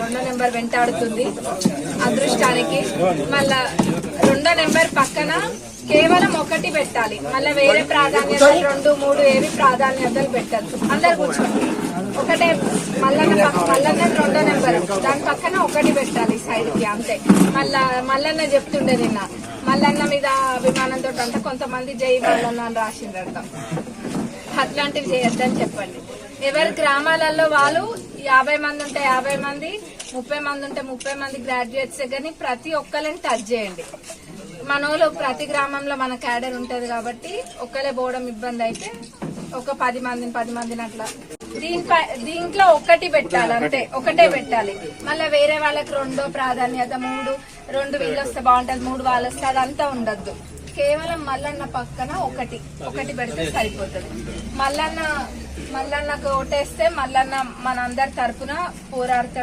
రెండో నెంబర్ వెంటాడుతుంది అదృష్టానికి. మళ్ళా రెండో నెంబర్ పక్కన కేవలం ఒకటి పెట్టాలి. మళ్ళీ వేరే ప్రాధాన్యతలు 2, 3 ఏవి ప్రాధాన్యతలు పెట్టద్దు. అందరు కూర్చోండి. ఒకటే మల్లన్న రెండో నెంబర్ దాని పక్కన ఒకటి పెట్టాలి సైడ్ కి, అంతే. మల్లన్న చెప్తుండే నిన్న, మల్లన్న మీద అభిమానంతో అంటే కొంతమంది జై మల్లన్న అని రాసిండ్రంట. అట్లాంటివి చేయొద్దని చెప్పండి. ఎవరి గ్రామాలలో వాళ్ళు 50 మంది ఉంటే 50 మంది, 30 మంది ఉంటే 30 మంది గ్రాడ్యుయేట్స్ కానీ ప్రతి ఒక్కరిని టచ్ చేయండి. మనోళ్ళు ప్రతి గ్రామంలో మన క్యాడర్ ఉంటది కాబట్టి ఒక్కలే పోవడం ఇబ్బంది అయితే ఒక 10 మందిని అట్లా దీంట్లో ఒకటి పెట్టాలి, అంతే. ఒకటే పెట్టాలి. మళ్ళీ వేరే వాళ్ళకి 2 ప్రాధాన్యత, 2 వీళ్ళు వస్తే బాగుంటది, 3 వాళ్ళు వస్తే అదంతా ఉండద్దు. కేవలం మల్లన్న పక్కన ఒకటి పెడితే సరిపోతుంది. మల్లన్నకు ఓటేస్తే మల్లన్న మనందరి తరపున పోరాడతాడు.